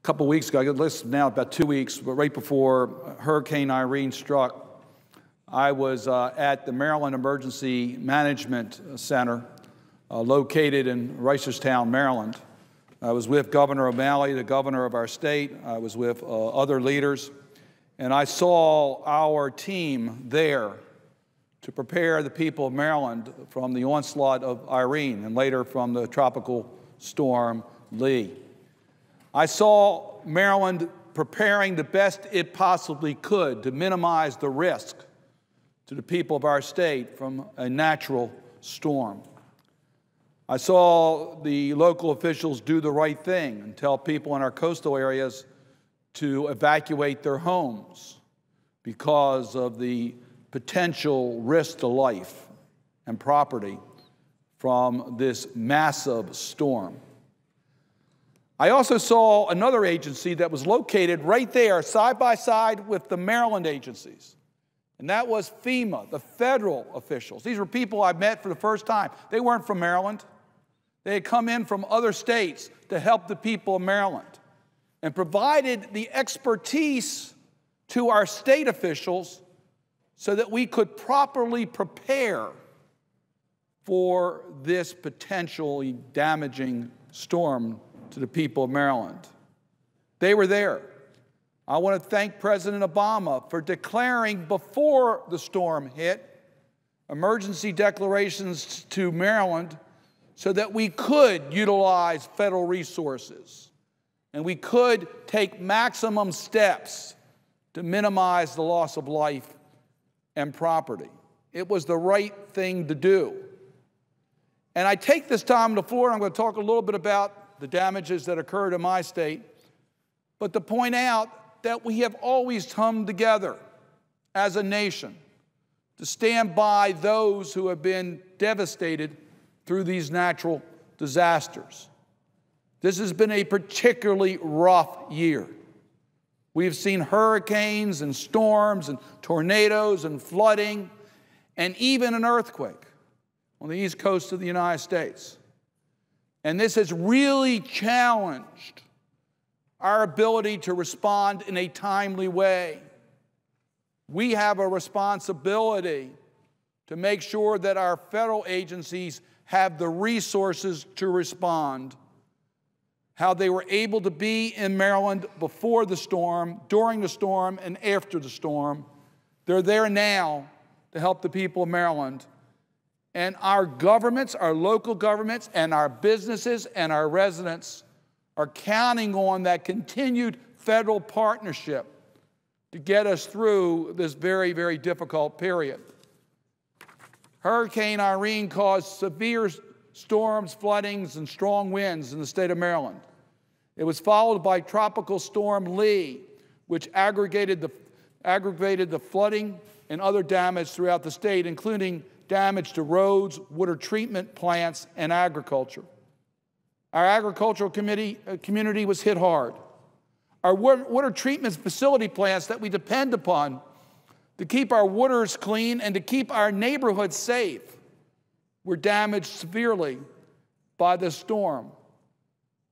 couple weeks ago, I got listed now about 2 weeks, but right before Hurricane Irene struck, I was at the Maryland Emergency Management Center located in Reisterstown, Maryland. I was with Governor O'Malley, the governor of our state. I was with other leaders, and I saw our team there to prepare the people of Maryland from the onslaught of Irene and later from the tropical storm Lee. I saw Maryland preparing the best it possibly could to minimize the risk to the people of our state from a natural storm. I saw the local officials do the right thing and tell people in our coastal areas to evacuate their homes because of the potential risk to life and property from this massive storm. I also saw another agency that was located right there, side by side with the Maryland agencies, and that was Fema, the federal officials. These were people I met for the first time. They weren't from Maryland. They had come in from other states to help the people of Maryland and provided the expertise to our state officials so that we could properly prepare for this potentially damaging storm to the people of Maryland. They were there. I want to thank President Obama for declaring before the storm hit emergency declarations to Maryland so that we could utilize federal resources and we could take maximum steps to minimize the loss of life and property. It was the right thing to do. And I take this time on the floor, and I'm going to talk a little bit about the damages that occurred in my state, but to point out that we have always come together as a nation to stand by those who have been devastated through these natural disasters. This has been a particularly rough year. We've seen hurricanes and storms and tornadoes and flooding and even an earthquake on the east coast of the United States. And this has really challenged our ability to respond in a timely way. We have a responsibility to make sure that our federal agencies have the resources to respond. How they were able to be in Maryland before the storm, during the storm, and after the storm. They're there now to help the people of Maryland. And our governments, our local governments, and our businesses and our residents are counting on that continued federal partnership to get us through this very, very difficult period. Hurricane Irene caused severe storms, floodings, and strong winds in the state of Maryland. It was followed by Tropical Storm Lee, which aggravated the flooding and other damage throughout the state, including damage to roads, water treatment plants, and agriculture. Our agricultural community was hit hard. Our water treatment facility plants that we depend upon to keep our waters clean and to keep our neighborhoods safe were damaged severely by the storm.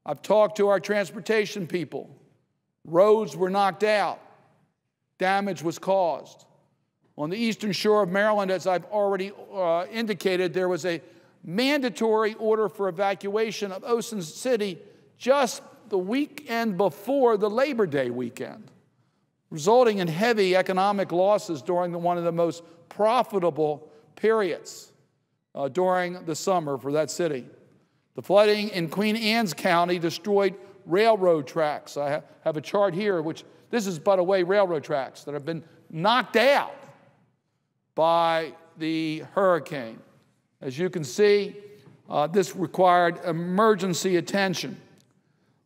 I've talked to our transportation people. Roads were knocked out. Damage was caused. On the eastern shore of Maryland, as I've already indicated, there was a mandatory order for evacuation of Ocean City just the weekend before the Labor Day weekend, resulting in heavy economic losses during one of the most profitable periods during the summer for that city. The flooding in Queen Anne's County destroyed railroad tracks. I have a chart here, which this is, by the way, railroad tracks that have been knocked out by the hurricane. As you can see, this required emergency attention.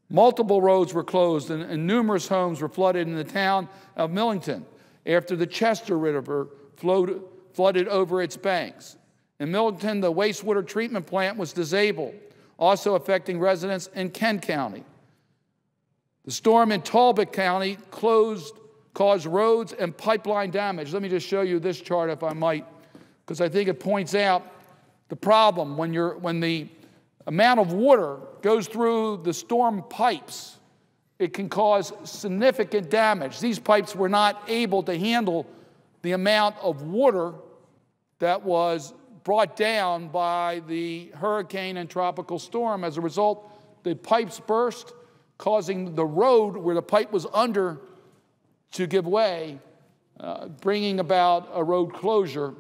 Multiple roads were closed and numerous homes were flooded in the town of Millington after the Chester River flooded over its banks. In Millington, the wastewater treatment plant was disabled, also affecting residents in Kent County. The storm in Talbot County caused roads and pipeline damage. Let me just show you this chart, if I might, because I think it points out the problem when the amount of water goes through the storm pipes. it can cause significant damage. These pipes were not able to handle the amount of water that was brought down by the hurricane and tropical storm. As a result, the pipes burst, causing the road where the pipe was under to give way, bringing about a road closure.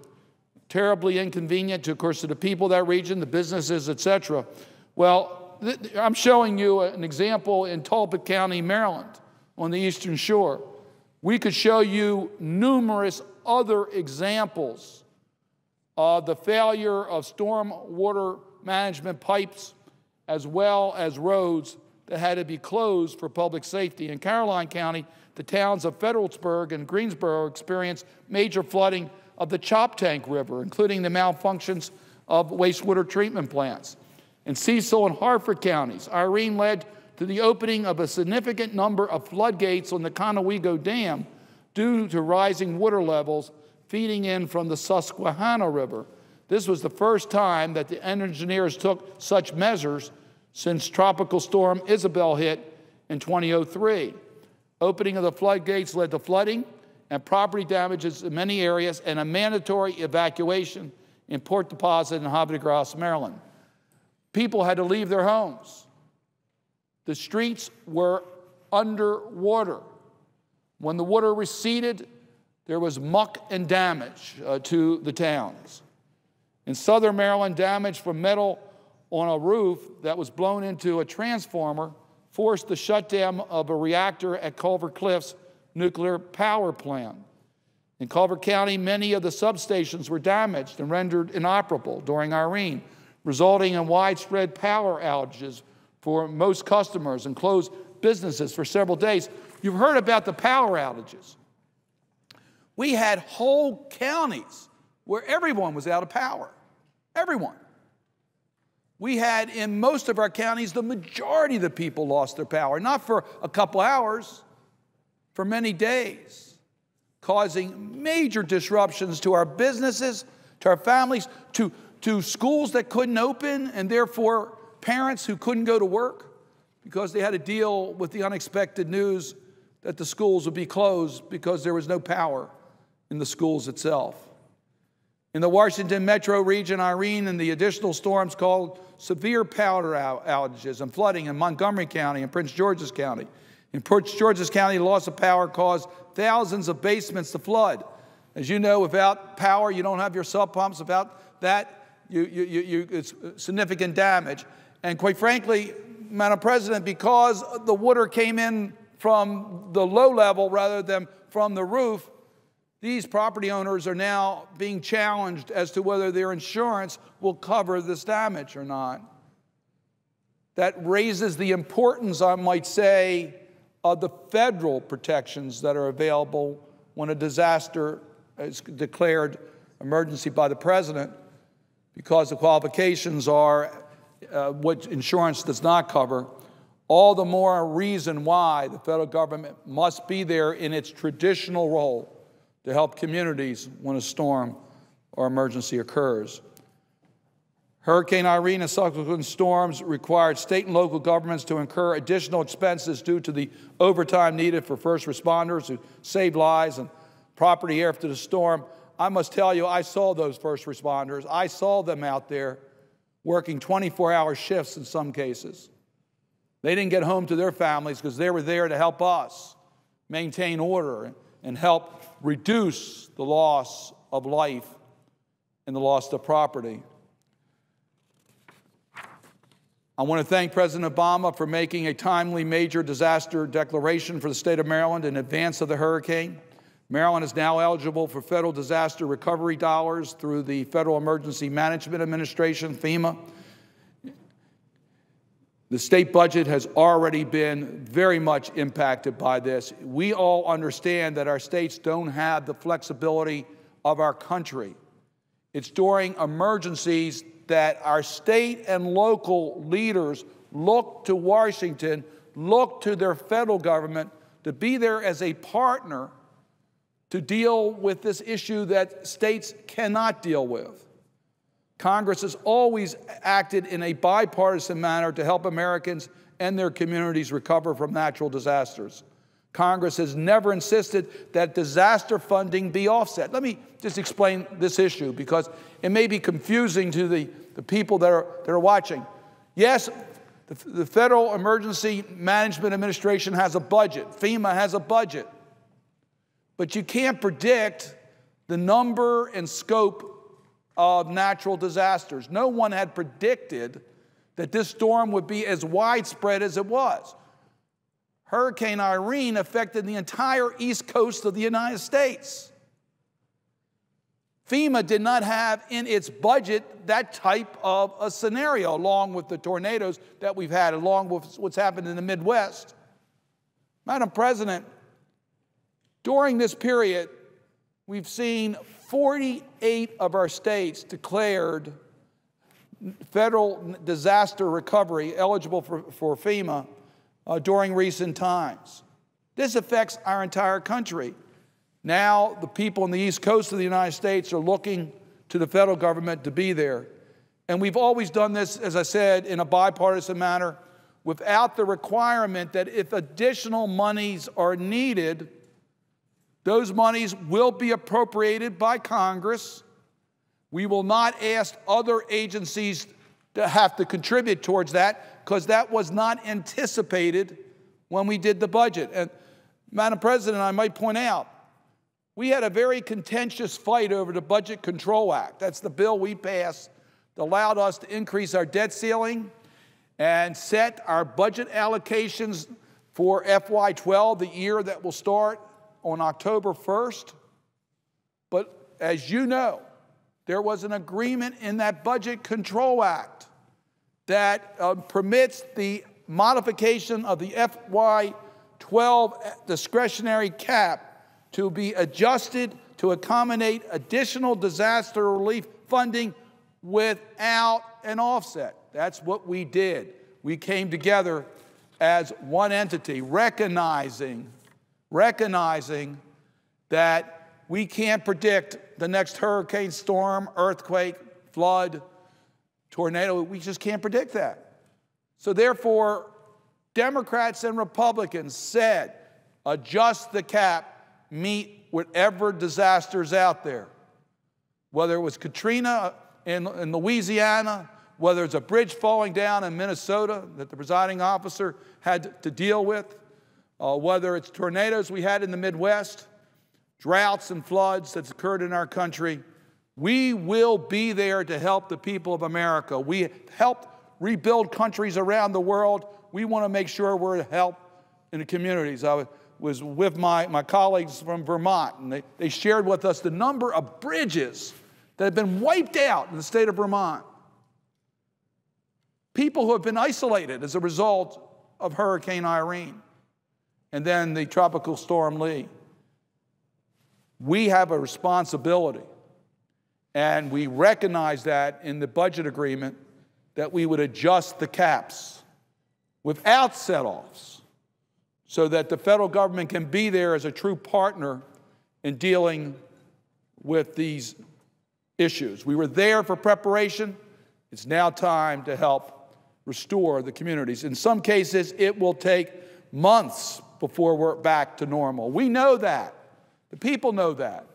Terribly inconvenient, of course, to the people of that region, the businesses, etc. Well, I'm showing you an example in Talbot County, Maryland, on the Eastern Shore. We could show you numerous other examples of the failure of storm water management pipes as well as roads that had to be closed for public safety. In Caroline County, the towns of Fredericksburg and Greensboro experienced major flooding of the Choptank River, including the malfunctions of wastewater treatment plants. In Cecil and Harford counties, Irene led to the opening of a significant number of floodgates on the Conewago Dam due to rising water levels feeding in from the Susquehanna River. This was the first time that the engineers took such measures since Tropical Storm Isabel hit in 2003. Opening of the floodgates led to flooding and property damages in many areas and a mandatory evacuation in Port Deposit and Havre de Grace, Maryland. People had to leave their homes. The streets were underwater. When the water receded, there was muck and damage to the towns. In southern Maryland, damage from metal on a roof that was blown into a transformer forced the shutdown of a reactor at Culver Cliffs nuclear power plant. In Culver County, many of the substations were damaged and rendered inoperable during Irene, resulting in widespread power outages for most customers and closed businesses for several days. You've heard about the power outages. We had whole counties where everyone was out of power. Everyone. We had in most of our counties, the majority of the people lost their power, not for a couple hours, for many days, causing major disruptions to our businesses, to our families, to schools that couldn't open, and therefore parents who couldn't go to work because they had to deal with the unexpected news that the schools would be closed because there was no power in the schools itself. In the Washington metro region, Irene and the additional storms caused severe power outages and flooding in Montgomery County and Prince George's County. In Prince George's County, the loss of power caused thousands of basements to flood. As you know, without power, you don't have your sub pumps. Without that, it's significant damage. And quite frankly, Madam President, because the water came in from the low level rather than from the roof, these property owners are now being challenged as to whether their insurance will cover this damage or not. That raises the importance, I might say, of the federal protections that are available when a disaster is declared emergency by the President, because the qualifications are what insurance does not cover. All the more reason why the federal government must be there in its traditional role to help communities when a storm or emergency occurs. Hurricane Irene and subsequent storms required state and local governments to incur additional expenses due to the overtime needed for first responders who saved lives and property after the storm. I must tell you, I saw those first responders. I saw them out there working 24-hour shifts in some cases. They didn't get home to their families because they were there to help us maintain order and help reduce the loss of life and the loss of property. I want to thank President Obama for making a timely major disaster declaration for the state of Maryland in advance of the hurricane. Maryland is now eligible for federal disaster recovery dollars through the Federal Emergency Management Administration, FEMA. The state budget has already been very much impacted by this. We all understand that our states don't have the flexibility of our country. It's during emergencies that our state and local leaders look to Washington, look to their federal government to be there as a partner to deal with this issue that states cannot deal with. Congress has always acted in a bipartisan manner to help Americans and their communities recover from natural disasters. Congress has never insisted that disaster funding be offset. Let me just explain this issue because it may be confusing to the people that are watching. Yes, the Federal Emergency Management Administration has a budget. FEMA has a budget. But you can't predict the number and scope of natural disasters. No one had predicted that this storm would be as widespread as it was. Hurricane Irene affected the entire east coast of the United States. FEMA did not have in its budget that type of a scenario, along with the tornadoes that we've had, along with what's happened in the Midwest. Madam President, during this period, we've seen 48 of our states declared federal disaster recovery eligible for FEMA during recent times. This affects our entire country. Now, the people on the East Coast of the United States are looking to the federal government to be there. And we've always done this, as I said, in a bipartisan manner, without the requirement that if additional monies are needed, those monies will be appropriated by Congress. We will not ask other agencies to have to contribute towards that because that was not anticipated when we did the budget. And Madam President, I might point out, we had a very contentious fight over the Budget Control Act. That's the bill we passed that allowed us to increase our debt ceiling and set our budget allocations for FY12, the year that will start on October 1st. But as you know, there was an agreement in that Budget Control Act that permits the modification of the FY12 discretionary cap to be adjusted to accommodate additional disaster relief funding without an offset. That's what we did. We came together as one entity, recognizing that we can't predict the next hurricane, storm, earthquake, flood, tornado. We just can't predict that. So therefore, Democrats and Republicans said, adjust the cap, meet whatever disasters out there. Whether it was Katrina in Louisiana, whether it's a bridge falling down in Minnesota that the presiding officer had to deal with, whether it's tornadoes we had in the Midwest, droughts and floods that's occurred in our country, we will be there to help the people of America. We helped rebuild countries around the world. We want to make sure we're a help in the communities. I was with my colleagues from Vermont, and they shared with us the number of bridges that have been wiped out in the state of Vermont. People who have been isolated as a result of Hurricane Irene and then the Tropical Storm Lee. We have a responsibility, and we recognize that in the budget agreement that we would adjust the caps without set-offs so that the federal government can be there as a true partner in dealing with these issues. We were there for preparation. It's now time to help restore the communities. In some cases, it will take months before we're back to normal. We know that. The people know that.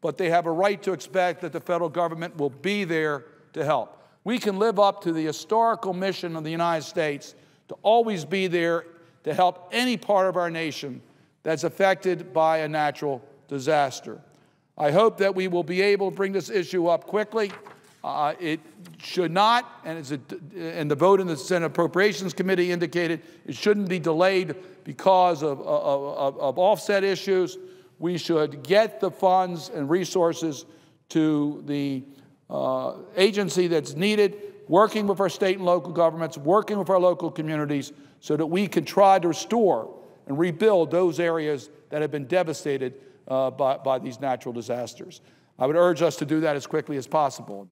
But they have a right to expect that the federal government will be there to help. We can live up to the historical mission of the United States to always be there to help any part of our nation that's affected by a natural disaster. I hope that we will be able to bring this issue up quickly. It should not, and the vote in the Senate Appropriations Committee indicated, it shouldn't be delayed because of offset issues. We should get the funds and resources to the agency that's needed, working with our state and local governments, working with our local communities, so that we can try to restore and rebuild those areas that have been devastated by these natural disasters. I would urge us to do that as quickly as possible.